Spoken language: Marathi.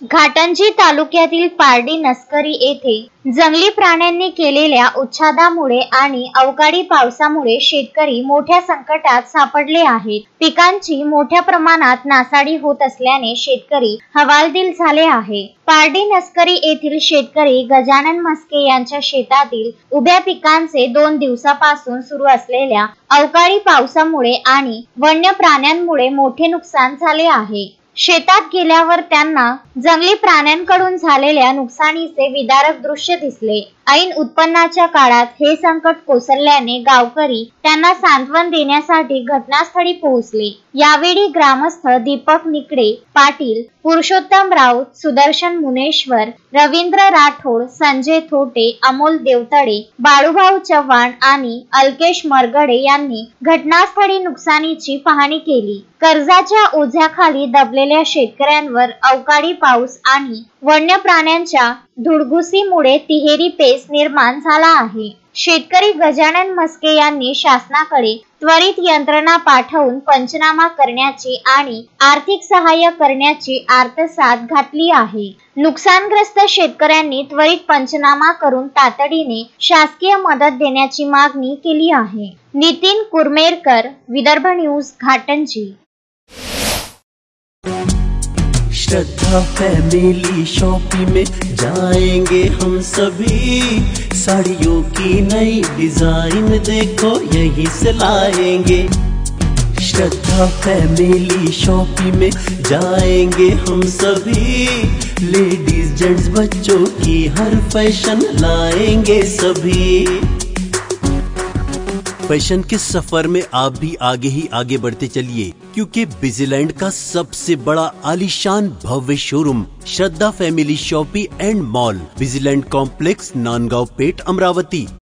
घाटंजी तालुक्यातील पारडी नस्करी येथे जंगली प्राण्यांनी केलेल्या उच्छादामुळे आणि अवकाळी पावसामुळे शेतकरी मोठ्या संकटात सापडले आहेत। पिकांची मोठ्या प्रमाणात नासाडी होत असल्याने शेतकरी हवालदिल झाले आहे। पारडी नस्करी येथील शेतकरी गजानन म्हस्के यांच्या शेतातील उभ्या पिकांचे 2 दिवसापासून सुरू असलेल्या अवकाळी पावसामुळे आणि वन्य प्राण्यांमुळे मोठे नुकसान झाले आहे। शेतात गेल्यावर त्यांना जंगली प्राण्यांकडून झालेल्या नुकसानीचे विदारक दृश्य दिसले। ऐन उत्पन्नाच्या काळात हे संकट कोसळल्याने गावकरी त्यांना सांत्वन देण्यासाठी घटनास्थळी पोहोचले। यावेळी ग्रामस्थ दीपक निकडे पाटील, पुरुषोत्तम राऊत, सुदर्शन मुनेश्वर, रवींद्र राठोड, संजय थोटे, अमोल देवतडे, बाळूभाऊ चव्हाण आणि अल्केश मरगडे यांनी घटनास्थळी नुकसानीची पाहणी केली। कर्जाच्या ओझ्याखाली दबलेल्या शेतकऱ्यांवर अवकाळी पाऊस आणि वन्य प्राण्यांच्या धुडगुसीमुळे तिहेरी पेच निर्माण झाला आहे। शेतकरी गजानन म्हस्के यांनी शासनाकडे त्वरित यंत्रणा पाठवून पंचनामा करण्याची आणि आर्थिक सहाय्य करण्याची आर्तसाद घातली आहे। नुकसानग्रस्त शेतकऱ्यांनी त्वरित पंचनामा करून तातडीने शासकीय मदत देण्याची मागणी केली आहे। नितीन कुरमेरकर, विदर्भ न्यूज, घाटंजी। श्रद्धा फैमिली शॉपिंग में जाएंगे हम सभी, साड़ियों की नई डिजाइन देखो यहीं से लाएंगे। श्रद्धा फैमिली शॉपिंग में जाएंगे हम सभी, लेडीज जेंट्स बच्चों की हर फैशन लाएंगे सभी। फैशन के सफर में आप भी आगे ही आगे बढ़ते चलिए, क्योंकि बिजीलैंड का सबसे बड़ा आलीशान भव्य showroom Shraddha family shopping and mall, बिजीलैंड कॉम्प्लेक्स, नांदगांव पेठ, अमरावती।